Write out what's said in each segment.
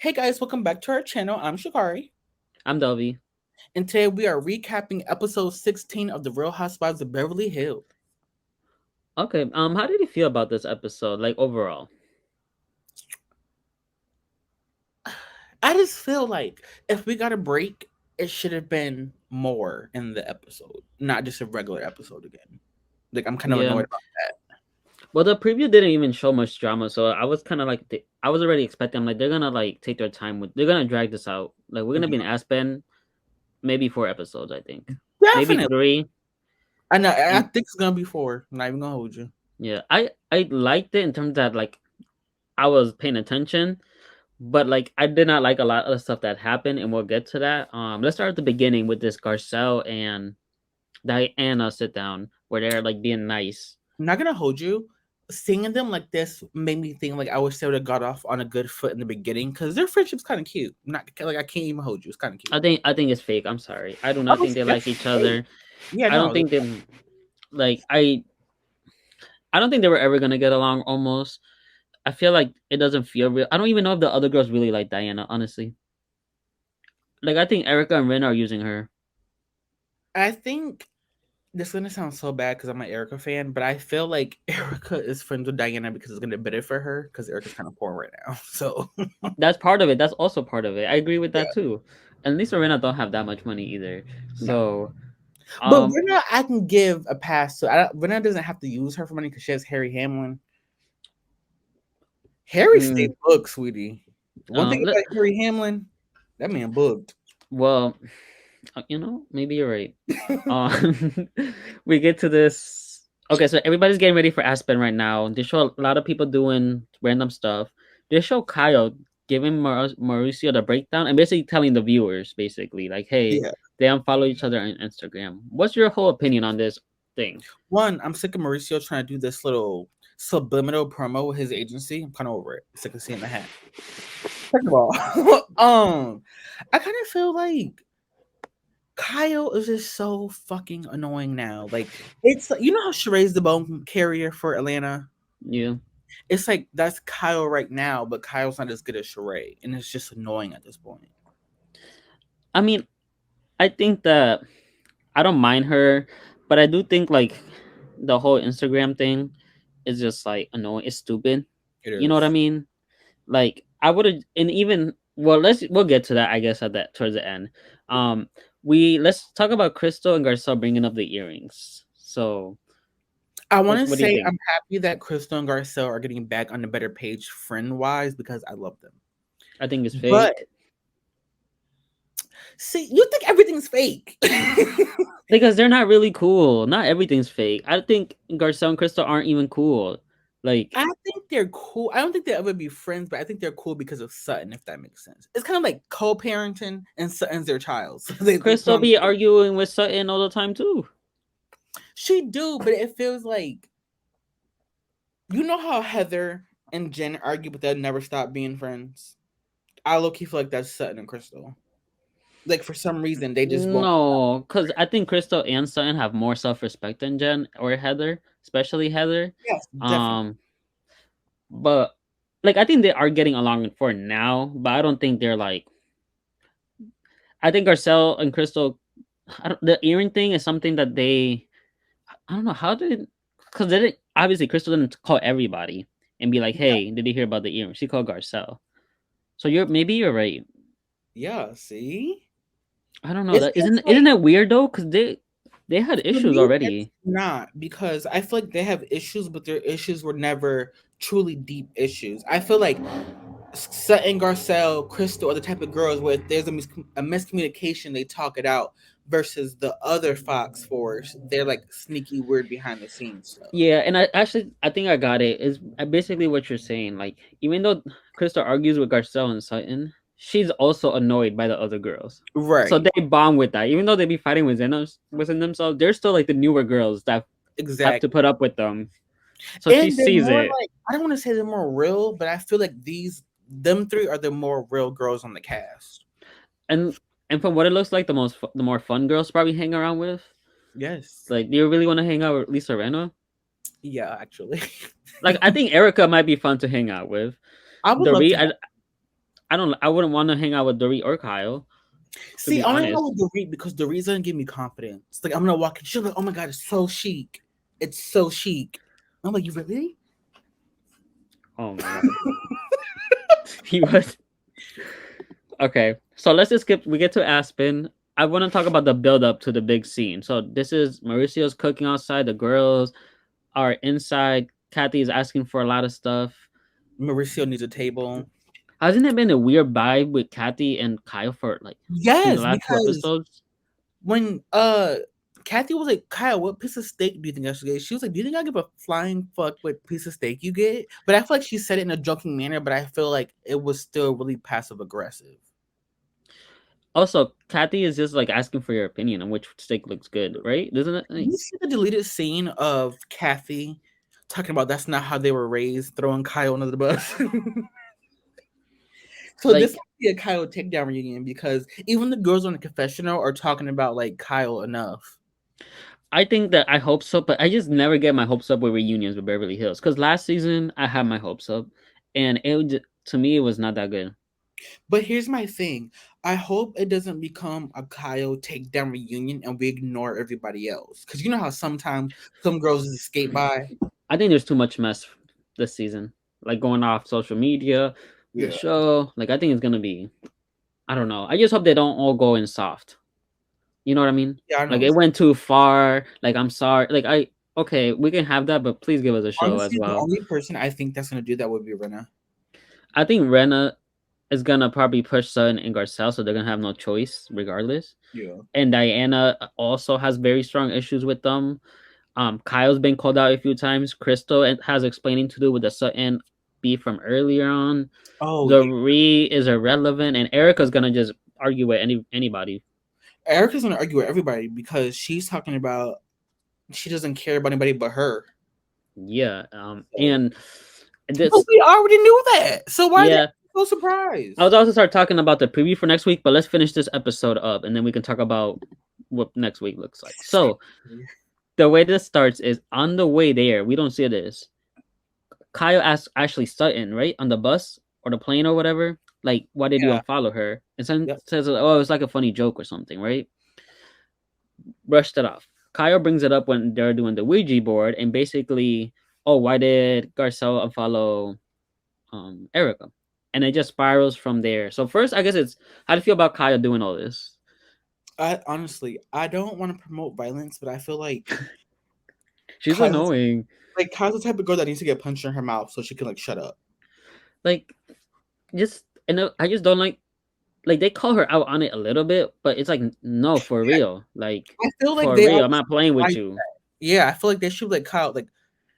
Hey guys, welcome back to our channel. I'm Shakari, I'm Delby. and today we are recapping episode 16 of The Real Housewives of Beverly Hills. Okay, how did you feel about this episode, like overall? I just feel like if we got a break, it should have been more in the episode, not just a regular episode again. Like I'm kind of Yeah. annoyed about that. Well, the preview didn't even show much drama, so I was kind of like, I was already expecting, like, they're gonna like take their time with, they're gonna drag this out. Like, we're gonna be in Yeah, Aspen, maybe 4 episodes, I think, maybe definitely. 3. I know. I And think it's gonna be four. I'm not even gonna hold you. yeah, I liked it in terms that like I was paying attention, but like I did not like a lot of the stuff that happened, and we'll get to that. Let's start at the beginning with this Garcelle and Diana sit down where they're like being nice. I'm not gonna hold you. Seeing them like this made me think like I wish they would have got off on a good foot in the beginning because their friendship's kind of cute. I'm not like I can't even hold you. It's kind of cute. I think it's fake. I'm sorry. I do not Oh, think they like that's each great. other. Yeah, I don't no. think they like I don't think they were ever gonna get along almost. I feel like it doesn't feel real. I don't even know if the other girls really like Diana, honestly. Like I think Erica and Ren are using her. I think this is gonna sound so bad because I'm an Erica fan, but I feel like Erica is friends with Diana because it's gonna be better for her because Erica's kind of poor right now. So That's part of it. That's also part of it. I agree with that yeah, too. And Lisa Rinna don't have that much money either. no. So But um Rinna, I can give a pass to. Rinna doesn't have to use her for money because she has Harry Hamlin. Harry stayed mm, booked, sweetie. One thing let, about Harry Hamlin, that man booked. well, maybe you're right. We get to this. Okay, so everybody's getting ready for Aspen right now. They show a lot of people doing random stuff. They show Kyle giving Mauricio the breakdown and basically telling the viewers, basically, like, hey, Yeah. they unfollow each other on Instagram. What's your whole opinion on this thing? One, I'm sick of Mauricio trying to do this little subliminal promo with his agency. I'm kind of over it. Sick of seeing the hat. First of all, I kind of feel like Kyle is just so fucking annoying now. Like it's you know how Sheree's the bone carrier for Atlanta. Yeah. It's like that's Kyle right now, but Kyle's not as good as Sheree, and it's just annoying at this point. I mean, I think that I don't mind her, but I do think like the whole Instagram thing is just like annoying. It's stupid. It You know what I is. mean? Like I would have, and even well, we'll get to that. I guess at that towards the end. Um, let's talk about Crystal and Garcelle bringing up the earrings. So, I want to what do you say think? I'm happy that Crystal and Garcelle are getting back on the better page friend wise because I love them. I think it's But fake see, you think everything's fake. because they're not really cool. Not everything's fake. I think Garcelle and Crystal aren't even cool. Like I think they're cool. I don't think they'll ever be friends, but I think they're cool because of Sutton, if that makes sense. It's kind of like co-parenting and Sutton's their child. So they put Crystal on be arguing with Sutton all the time too. she do, but it feels like you know how Heather and Jen argue, but they'll never stop being friends. I low key feel like that's Sutton and Crystal. Like for some reason they just won't. No, because I think Crystal and Sutton have more self respect than Jen or Heather, especially Heather. Yes, definitely. Um, but like I think they are getting along for now, but I don't think they're like. I think Garcelle and Crystal, the earring thing is something that they. I don't know how did because they didn't obviously Crystal didn't call everybody and be like, Yeah, "Hey, did you hear about the earring?" She called Garcelle, so you're right. yeah. See, I don't know it's that just isn't like that weird though because they had for issues me, it's already. not because I feel like they have issues, but their issues were never truly deep issues. I feel like Sutton, Garcelle, Crystal are the type of girls where if there's a miscommunication, they talk it out. Versus the other Fox Force, they're like sneaky weird behind the scenes stuff. Yeah, and I think I got it. Is basically what you're saying. Like even though Krista argues with Garcelle and Sutton, she's also annoyed by the other girls. So Right. they bond with that. Even though they be fighting within themselves, they're still like the newer girls that have to Exactly. put up with them. So she And they're sees more it. like I don't want to say they're more real, but I feel like them three are the more real girls on the cast. And from what it looks like, the more fun girls to probably hang around with. Yes. Like, do you really want to hang out with Lisa Rena? Yeah, actually. Like, I think Erica might be fun to hang out with. I would love to Dorit, have I wouldn't want to hang out with Dorit or Kyle, to See, be I only know honest. with Dorit because Dorit's gonna give me confidence. Like I'm gonna walk in, she'll be like, "Oh my god, it's so chic, it's so chic." I'm like, "You really?" Oh my god, he was okay. So let's just skip. We get to Aspen. I want to talk about the build up to the big scene. So this is Mauricio's cooking outside. The girls are inside. Kathy is asking for a lot of stuff. Mauricio needs a table. Hasn't it been a weird vibe with Kathy and Kyle for like in the Yes, last two because episodes? when Kathy was like, "Kyle, what piece of steak do you think I should get?" She was like, "Do you think I give a flying fuck what piece of steak you get?" But I feel like she said it in a joking manner, but I feel like it was still really passive aggressive. Also, Kathy is just like asking for your opinion on which steak looks good, right? Isn't it? Like, You see the deleted scene of Kathy talking about that's not how they were raised, throwing Kyle under the bus. So this like might be a Kyle takedown reunion because even the girls on the confessional are talking about like Kyle enough. I think that I hope so, but I just never get my hopes up with reunions with Beverly Hills. Because last season I had my hopes up, and to me it was not that good. But here's my thing. I hope it doesn't become a Kyle takedown reunion and we ignore everybody else. Because you know how sometimes some girls just escape by? I think there's too much mess this season, like going off social media, the Yeah. show. Like I think it's gonna be. I don't know. I just hope they don't all go in soft. You know what I mean? Yeah, I Like know. it went too far. Like I'm sorry. Like I okay, we can have that, but please give us a show as Honestly, the well. only person I think that's going to do that would be Rena. I think Rena is gonna probably push Sutton and Garcelle, so they're gonna have no choice regardless. Yeah. And Diana also has very strong issues with them. Kyle's been called out a few times. Crystal has explaining to do with the Sutton beef from earlier on. Oh, yeah. Doree is irrelevant, and Erica's gonna just argue with anybody. Erica's going to argue with everybody because she's talking about she doesn't care about anybody but her. Yeah. So. And But this, we already knew that. So why are they yeah. so I was surprised? also start talking about the preview for next week, but let's finish this episode up, and then we can talk about what next week looks like. So the way this starts is on the way there. We don't see this. Kyle asks Ashley Sutton, right, on the bus or the plane or whatever, like, why did you Yeah. unfollow her? And Sutton Yep. says, oh, it's like a funny joke or something, right? Brushed it off. Kyle brings it up when they're doing the Ouija board and basically, oh, why did Garcelle unfollow Erica? And it just spirals from there. So first, I guess it's how do you feel about Kyle doing all this? I honestly, I don't want to promote violence, but I feel like She's Kyle's annoying. Kyle's the type of girl that needs to get punched in her mouth so she can like shut up. Like, just and I just don't like they call her out on it a little bit, but it's like no, for real, like I feel like for they real. I'm always not playing with like you. that. Yeah, I feel like they should like Kyle. Like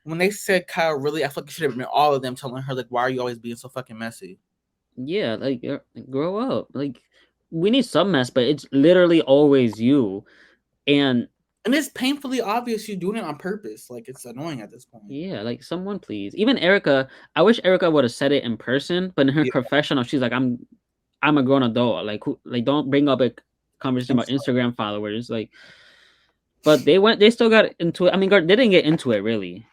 when they said Kyle, really, I feel like it should have been all of them telling her like, "Why are you always being so fucking messy?" Yeah, like grow up. Like we need some mess, but it's literally always you. And And it's painfully obvious you're doing it on purpose. Like it's annoying at this point. yeah, like someone please. Even Erica, I wish Erica would have said it in person, but in her Yeah, confessional, she's like, I'm a grown adult. Like who like don't bring up a conversation I'm about sorry. Instagram followers. Like but they still got into it. I mean they didn't get into it really.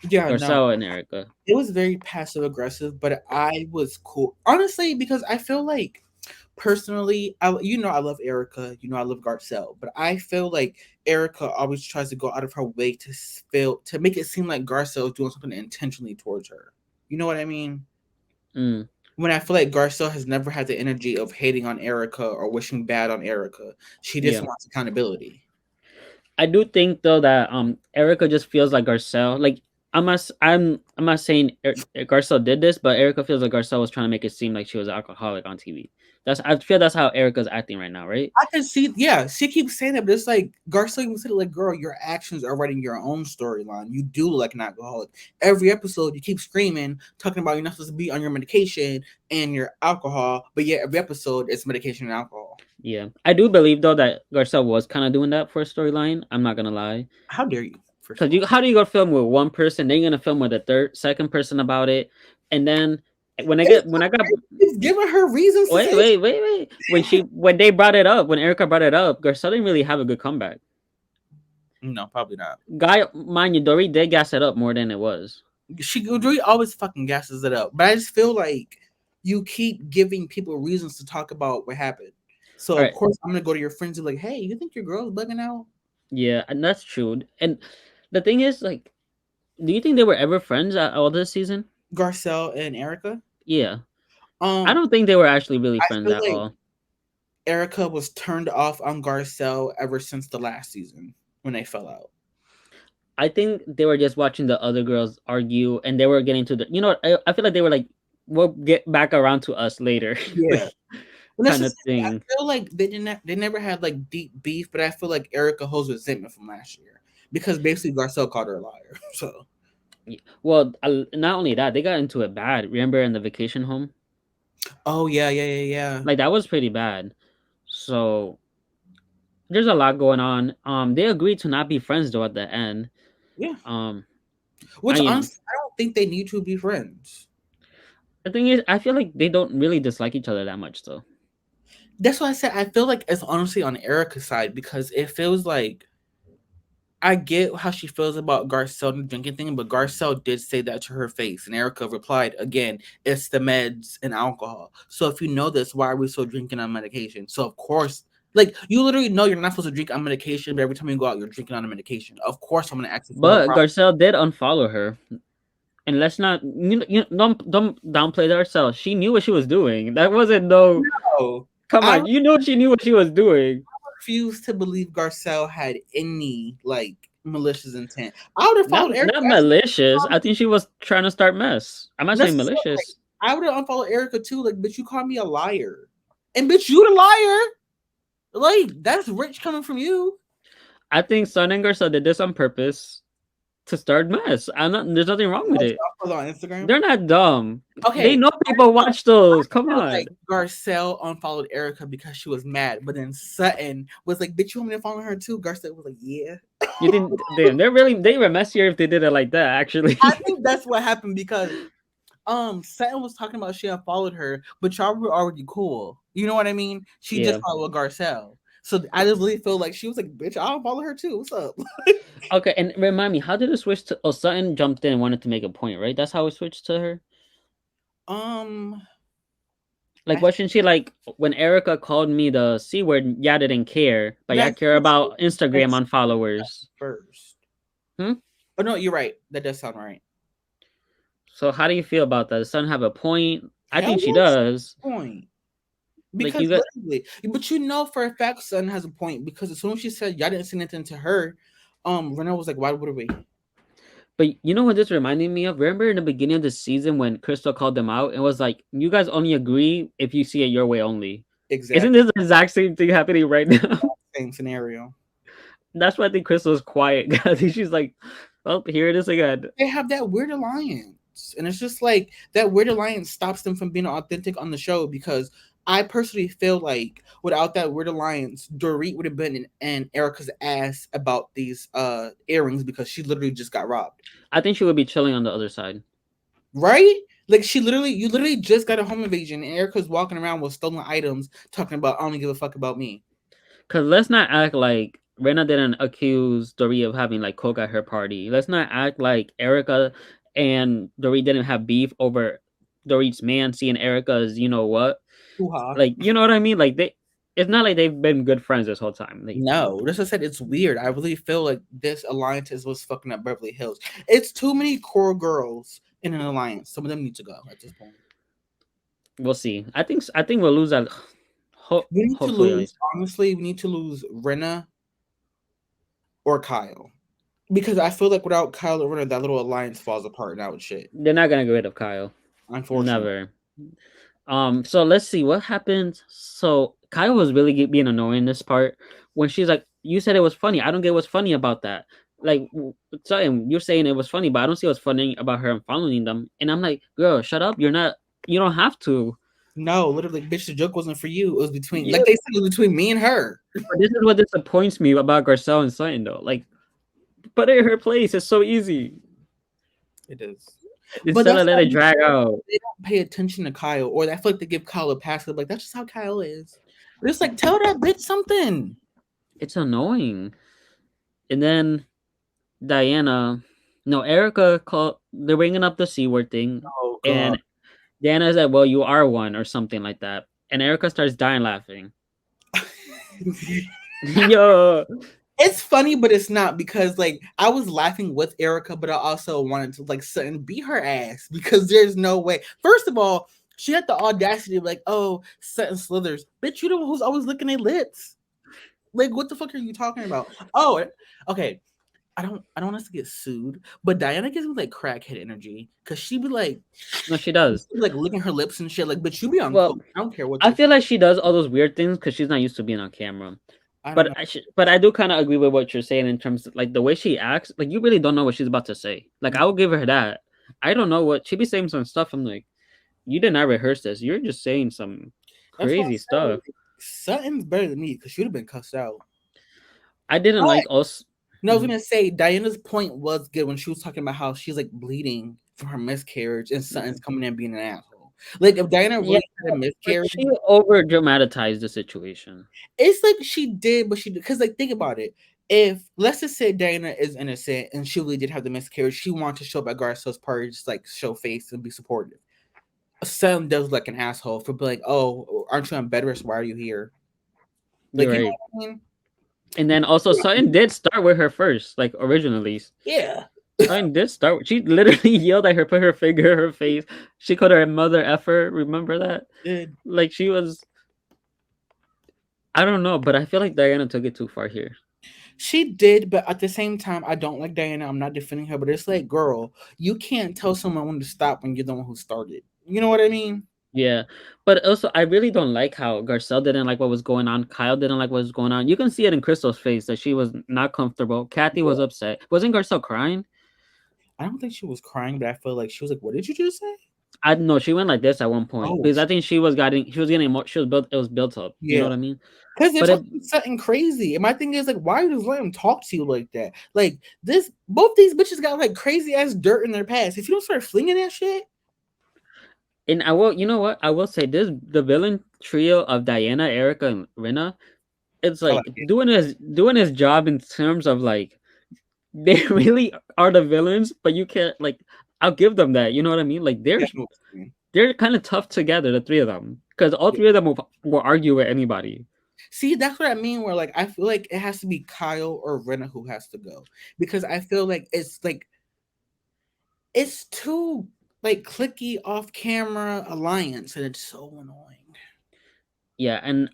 Yeah, no, Garcelle and Erica. it was very passive aggressive, but I was cool honestly because I feel like personally, I love Erica, I love Garcelle, but I feel like Erica always tries to go out of her way to make it seem like Garcelle is doing something intentionally towards her. You know what I mean? Mm, When I feel like Garcelle has never had the energy of hating on Erica or wishing bad on Erica. She just yeah. wants accountability. I do think though that Erica just feels like Garcelle. Like I'm not saying Garcelle did this, but Erica feels like Garcelle was trying to make it seem like she was an alcoholic on TV. I feel that's how Erica's acting right now, right? I can see, yeah, she keeps saying that, but it's like Garcelle even said it like, girl, your actions are writing your own storyline. You do look like an alcoholic. Every episode, you keep screaming, talking about you're not supposed to be on your medication and your alcohol, but yet every episode it's medication and alcohol. Yeah, I do believe though that Garcelle was kind of doing that for a storyline. I'm not gonna lie, How dare you? First of because all, how do you go film with one person, then you're gonna film with a second person about it, and then when I got it's giving her reasons to say wait. When they brought it up, when Erica brought it up, Garcelle didn't really have a good comeback. no, probably not. Guy, mind you, Dory did gas it up more than it was. She always fucking gasses it up, but I just feel like you keep giving people reasons to talk about what happened. So All of right. course I'm gonna go to your friends and be like, hey, you think your girl's bugging out? Yeah, and that's true. And the thing is, like, do you think they were ever friends at all this season? Garcelle and Erica. Yeah. I Um, don't think they were actually really I friends feel at like all. Erica was turned off on Garcelle ever since the last season when they fell out. I think they were just watching the other girls argue, and they were getting to the. You know, I feel like they were like, "We'll get back around to us later," Yeah. like, And that's kind just of I thing. feel like they never had like deep beef, but I feel like Erica holds resentment from last year because basically Garcelle called her a liar. So Well, not only that, they got into it bad. Remember in the vacation home, oh yeah. like that was pretty bad. So there's a lot going on. They agreed to not be friends though at the end. Yeah. Um, Which I honestly I don't think they need to be friends. the thing is, I feel like they don't really dislike each other that much though. That's why I said I feel like it's honestly on Erica's side because it feels like I get how she feels about Garcelle and the drinking thing, but Garcelle did say that to her face, and Erica replied again, "It's the meds and alcohol. So if you know this, why are we still drinking on medication?" So of course, like you literally know you're not supposed to drink on medication, but every time you go out, you're drinking on a medication. Of course, I'm gonna ask you for her But problem. Garcelle did unfollow her, and let's not don't downplay Garcelle. She knew what she was doing. That wasn't no. No, Come I on, you know she knew what she was doing. refuse to believe Garcelle had any like malicious intent. I would have Not followed Erica. not malicious. I think she was trying to start mess. I'm not saying Necessarily, like, malicious. I would have unfollowed Erica too. Like, bitch, you call me a liar, and bitch, you the liar. Like, that's rich coming from you. I think Sun and Garcelle did this on purpose to start mess. I'm not. There's nothing wrong with Like, it. unfollow on Instagram. They're not dumb. They Okay, know people watch those. Come I feel on. like Garcelle unfollowed Erica because she was mad, but then Sutton was like, "Bitch, you want me to follow her too?" Garcelle was like, "Yeah." You think damn, they were messier if they did it like that, actually. I think that's what happened because Sutton was talking about she unfollowed her, but y'all were already cool. You know what I mean? She just Yeah. followed Garcelle. So I just really feel like she was like, "Bitch, I'll follow her too. What's up?" Okay, and remind me, how did it switch to Sutton jumped in and wanted to make a point, right? That's how it switched to her? um, Like I wasn't she like when Erica called me the C word, yeah, I didn't care. But yeah, I that care about Instagram that's on followers. first. Hmm? Oh no, you're right. That does sound right. So how do you feel about that? Does Sun have a point? I Hell think she yes, does. point. Like you Because got literally, but you know for a fact, Sun has a point because as soon as she said y'all didn't say anything to her, Renner was like, "Why would we?" but you know what this reminded me of? Remember in the beginning of the season when Crystal called them out and was like, you guys only agree if you see it your way only. Isn't Exact this the exact same thing happening right now? same scenario. That's why I think Crystal's quiet. I think she's like, well, here it is again. They have that weird alliance, and it's just like that weird alliance stops them from being authentic on the show because I personally feel like without that weird alliance, Dorit would have been in Erica's ass about these earrings because she literally just got robbed. I think she would be chilling on the other side. Right? Like you literally just got a home invasion, and Erica's walking around with stolen items, talking about I don't give a fuck about me. Cause let's not act like Rena didn't accuse Dorit of having like coke at her party. Let's not act like Erica and Dorit didn't have beef over Dorit's man seeing Erica's, you know what? Hoo-ha. Like, you know what I mean? Like it's not like they've been good friends this whole time. Like, No, that's what I said. It's weird. I really feel like this alliance is what's fucking up Beverly Hills. It's too many core girls in an alliance. Some of them need to go at this point. we'll see. I think we'll lose that. We need to Hopefully, at lose. least Honestly, we need to lose Renna or Kyle because I feel like without Kyle or Renna, that little alliance falls apart now and shit. they're not gonna get rid of Kyle. Unfortunately, Never. So let's see what happens. So Kyle was really being annoying this part when she's like, "You said it was funny. I don't get what's funny about that. Like, something you're saying it was funny, but I don't see what's funny about her following them." And I'm like, "Girl, shut up. You're not. You don't have to." no, literally, bitch. The joke wasn't for you. It was between, Yeah, like they said, it was between me and her. but this is what disappoints me about Garcelle and Sutton, though. Like, put her in her place. It's so easy It is, but instead that's of let why it drag out. they don't pay attention to Kyle, or I feel like they give Kyle a pass. They're like, that's just how Kyle is. But it's like, tell that bitch something. It's annoying. And then Diana, no, Erica called. They're bringing up the C word thing, Oh and god. Diana said, "Well, you are one," or something like that, and Erica starts dying laughing. Yo, It's funny, but it's not because like I was laughing with Erica, but I also wanted to like Sutton beat her ass because there's no way. First of all, she had the audacity of like, oh, Sutton slithers. Bitch, you the one who's always licking their lips. Like, what the fuck are you talking about? Oh, okay. I don't want us to get sued, but Diana gives me like crackhead energy because she be like, no, she does. like licking her lips and shit. Like, but you be on Well, coke. I don't care what I the. feel like she does all those weird things because she's not used to being on camera. I don't But know. but I do kind of agree with what you're saying in terms of like the way she acts. Like you really don't know what she's about to say. Like I will give her that. I don't know what she be saying some stuff. I'm like, you did not rehearse this. You're just saying some That's why I crazy said stuff. like, Sutton's better than me because she'd have been cussed out. I didn't But like us. no, I was gonna say Diana's point was good when she was talking about how she's like bleeding from her miscarriage and Sutton's coming in being an asshole. Like if Diana Yeah, really had a but miscarriage, she over dramatized the situation. it's like she did, but she did because like think about it. If let's just say Diana is innocent and she really did have the miscarriage, she wanted to show up at Garcelle's party, just like show face and be supportive. Sutton does like an asshole for be like, oh, aren't you on bed rest? Why are you here? You're Like you know right. what I mean? And then also Sutton did start with her first, like originally. Yeah. Sutton did start. She literally yelled at her, put her finger in her face. She called her mother effer. Remember that? Did. Like she was. I don't know, but I feel like Diana took it too far here. She did, but at the same time, I don't like Diana. I'm not defending her, but it's like, girl, you can't tell someone when to stop when you're the one who started. You know what I mean? Yeah, but also I really don't like how Garcelle didn't like what was going on. Kyle didn't like what was going on. You can see it in Crystal's face that she was not comfortable. Kathy was Yeah. upset. Wasn't Garcelle crying? I don't think she was crying, but I feel like she was like, "What did you just say?" I know she went like this at one point Oh, because I think she was getting more. She was built. It was built up. You know yeah. what I mean? Because they're But it, talking something crazy. And my thing is like, why you just let him talk to you like that? Like this, both these bitches got like crazy ass dirt in their past. If you don't start flinging that shit, and I will. You know what? I will say this: the villain trio of Diana, Erica, and Rina. It's I like like it. doing his job in terms of like they really are the villains, but you can't like. I'll give them that. You know what I mean? Like they're Yeah, I know what you mean. they're kind of tough together, the three of them, because all Yeah. three of them will argue with anybody. See, that's what I mean. Where like I feel like it has to be Kyle or Renna who has to go because I feel like it's too like clicky off camera alliance and it's so annoying. Yeah, and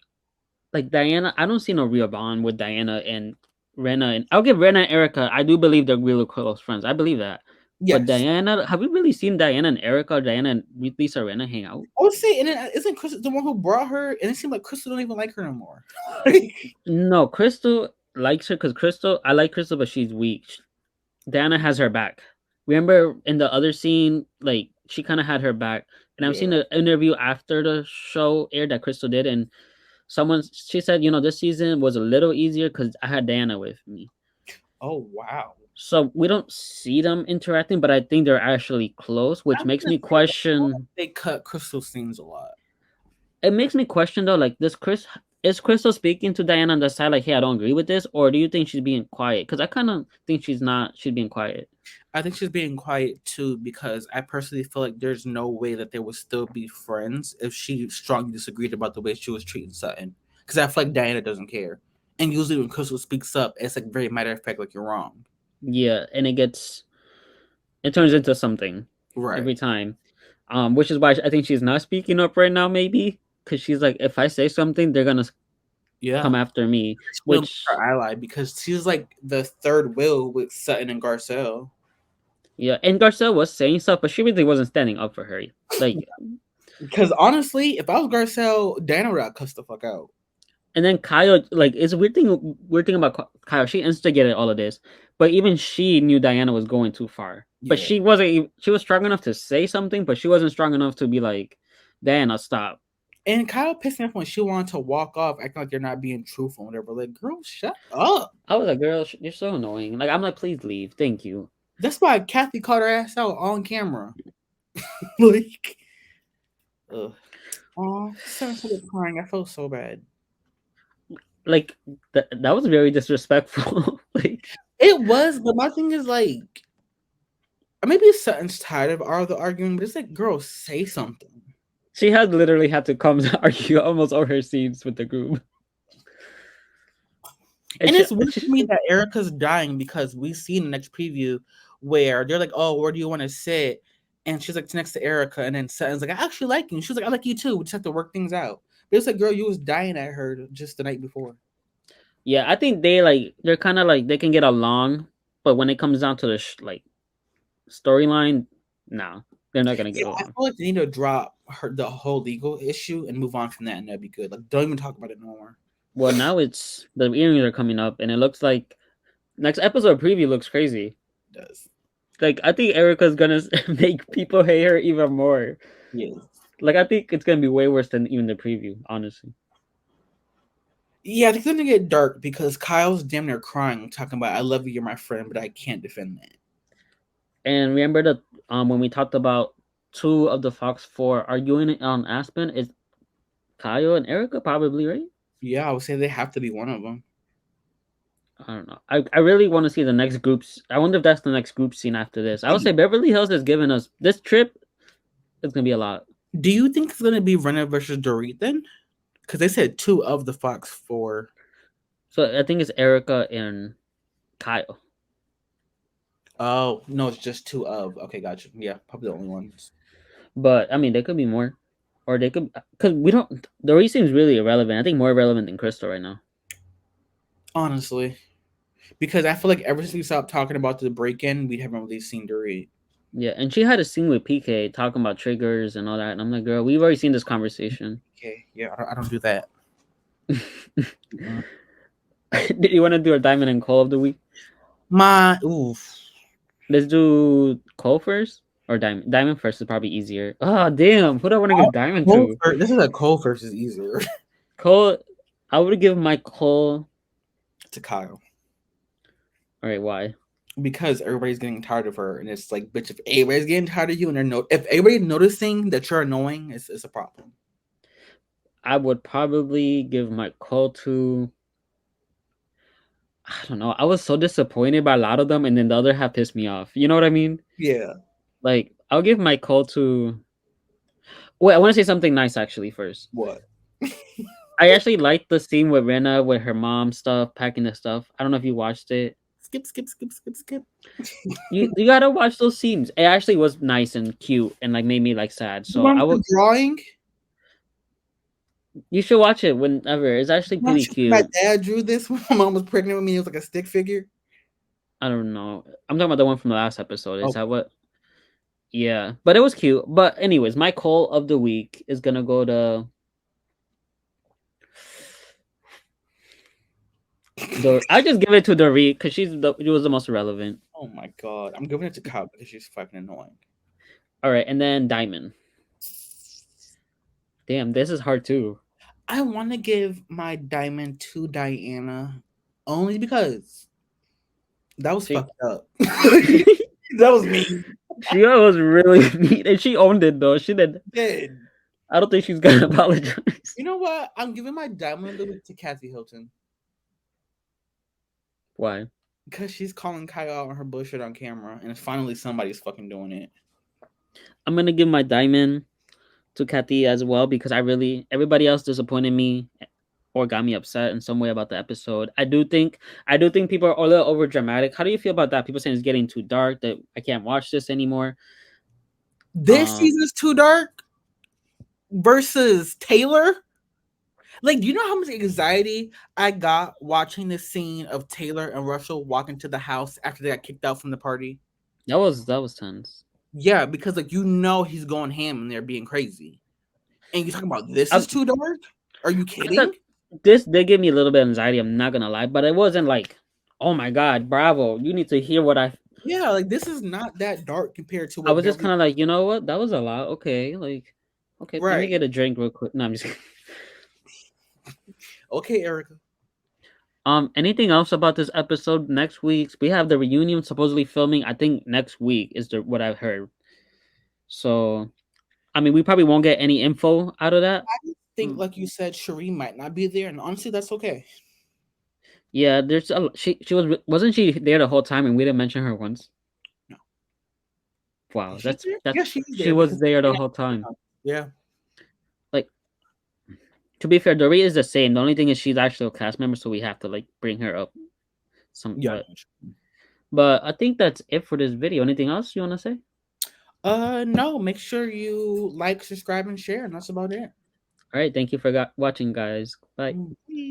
like Diana, I don't see no real bond with Diana and Rena, and I'll give Rena and Erica. I do believe they're really close friends. I believe that. But Yes. Diana, have we really seen Diana and Erica, or Diana and Lisa Rena hang out? I would say, and then isn't Crystal the one who brought her? And it seemed like Crystal don't even like her no more. Like, No, Crystal likes her because Crystal. I like Crystal, but she's weak. Diana has her back. Remember in the other scene, like she kind of had her back. And I've yeah. seen an interview after the show aired that Crystal did, and she said, this season was a little easier because I had Diana with me. Oh wow. So we don't see them interacting, but I think they're actually close, which I'm makes gonna me say that I feel like question. they cut Crystal scenes a lot. It makes me question though, like, does Chris is Crystal speaking to Diana on the side like, hey, I don't agree with this, or do you think she's being quiet? Because I kind of think she's not. She's being quiet. I think she's being quiet too because I personally feel like there's no way that they would still be friends if she strongly disagreed about the way she was treating Sutton. Because I feel like Diana doesn't care. And usually when Crystal speaks up, it's like very matter of fact, like you're wrong. Yeah, and it turns into something Right. every time. Which is why I think she's not speaking up right now, maybe because she's like, if I say something, they're gonna come Yeah. after me. She will be Which, her ally because she's like the third wheel with Sutton and Garcelle. yeah, and Garcelle was saying stuff, but she really wasn't standing up for her. Like, Because honestly, if I was Garcelle, Diana would have cussed the fuck out. and then Kyle, like, it's a weird thing about Kyle. She instigated all of this, but even she knew Diana was going too far. But Yeah. she wasn't. She was strong enough to say something, but she wasn't strong enough to be like, Diana, stop. And Kyle pissed me off when she wanted to walk off, acting like they're not being truthful, whatever. Like, girl, shut up. I was like, girl, you're so annoying. Like, I'm like, please leave. Thank you. That's why Kathy caught her ass out on camera. Like, ugh. Oh, Sam started crying. I felt so bad. Like, that was very disrespectful. Like, It was, but my thing is like, maybe Sutton's tired of all the arguing, but it's like, girl, say something. She had literally had to come to argue almost all her scenes with the group. And it's weird to me that Erica's dying because we see in the next preview where they're like, "Oh, where do you want to sit?" And she's like next to Erica, and then Sutton's like, "I actually like you." She's like, "I like you too. We just have to work things out." But it's like, girl, you was dying at her just the night before. Yeah, I think they're kind of like they can get along, but when it comes down to the storyline, no, they're not gonna get Yeah, I along. feel like they need to drop the whole legal issue and move on from that, and that'd be good. Like, don't even talk about it no more. Well, now it's the earrings are coming up, and it looks like next episode preview looks crazy. It does. Like I think Erica's gonna make people hate her even more. Yeah. Like I think it's gonna be way worse than even the preview, honestly. Yeah, I think it's gonna get dark because Kyle's damn near crying, talking about "I love you, you're my friend, but I can't defend that." And remember that when we talked about two of the Fox Four arguing on Aspen, is Kyle and Erica probably, right? Yeah, I would say they have to be one of them. I don't know. I really want to see the next groups. I wonder if that's the next group scene after this. I would say Beverly Hills has given us this trip. It's gonna be a lot. Do you think it's gonna be Renna versus Dorit then? Because they said two of the Fox Four. So I think it's Erica and Kyle. Oh no, it's just two of. Okay, gotcha. Yeah, probably the only ones. But I mean, there could be more, or they could because we don't. Dorit seems really irrelevant. I think more irrelevant than Crystal right now. Honestly, because I feel like ever since we stopped talking about the break-in, we haven't really seen Dorit. Yeah, and she had a scene with PK talking about triggers and all that, and I'm like, girl, we've already seen this conversation. Okay, yeah, I don't do that. Did you want to do a diamond and coal of the week? My oof. Let's do coal first or diamond. Diamond first is probably easier. Oh damn! Who do I want to give diamond to? This is a coal first is easier. Coal. I would give my coal to Kyle. All right, why? Because everybody's getting tired of her, and it's like, bitch, if everybody's getting tired of you, and if everybody's noticing that you're annoying, it's a problem. I would probably give my coal to. I don't know. I was so disappointed by a lot of them, and then the other half pissed me off. You know what I mean? Yeah. Like, I'll give my coal to. Wait, I want to say something nice actually first. What? I actually liked the scene with Renna with her mom stuff, packing the stuff. I don't know if you watched it. Skip. You gotta watch those scenes. It actually was nice and cute and like made me like sad. So I would drawing. You should watch it whenever. It's actually pretty cute. My dad drew this when my mom was pregnant with me. It was like a stick figure. I don't know. I'm talking about the one from the last episode. Is that what? Yeah, but it was cute. But anyways, my call of the week is gonna go to. I just give it to Dorit because she was the most relevant. Oh my god, I'm giving it to Kyle because she's fucking annoying. All right, and then Diamond. Damn, this is hard too. I want to give my diamond to Diana only because that was fucked up. That was mean. She was really mean, and she owned it though. She did. I don't think she's gonna apologize. You know what? I'm giving my diamond of the week to Kathy Hilton. Why? Because she's calling Kyle out on her bullshit on camera, and finally somebody's fucking doing it. I'm gonna give my diamond to Kathy as well because everybody else disappointed me or got me upset in some way about the episode. I do think people are a little over dramatic. How do you feel about that? People saying it's getting too dark, that I can't watch this anymore. This season is too dark versus Taylor. Like, do you know how much anxiety I got watching the scene of Taylor and Russell walk into the house after they got kicked out from the party? That was tense. Yeah, because like he's going ham and they're being crazy. And you're talking about this is too dark? Are you kidding? This did give me a little bit of anxiety, I'm not gonna lie, but it wasn't like, oh my god, bravo, you need to hear what I. Yeah, like this is not that dark compared to what I was just kind of like, you know what, that was a lot. Okay, like, okay, right. Let me get a drink real quick. No, I'm just kidding. Okay, Erica. Anything else about this episode? Next week we have the reunion supposedly filming. I think next week is what I've heard. So, I mean, we probably won't get any info out of that. I think, like you said, Cherie might not be there, and honestly, that's okay. Yeah, there's wasn't she there the whole time, and we didn't mention her once? No. Wow, Is she there? Yeah, that's she's she there was because there the whole time. yeah. Like, to be fair, Dory is the same. The only thing is she's actually a cast member, so we have to like bring her up Yeah. somewhat. But I think that's it for this video. Anything else you want to say? No, make sure you like, subscribe, and share, and that's about it. All right, thank you for watching, guys. Bye. Bye.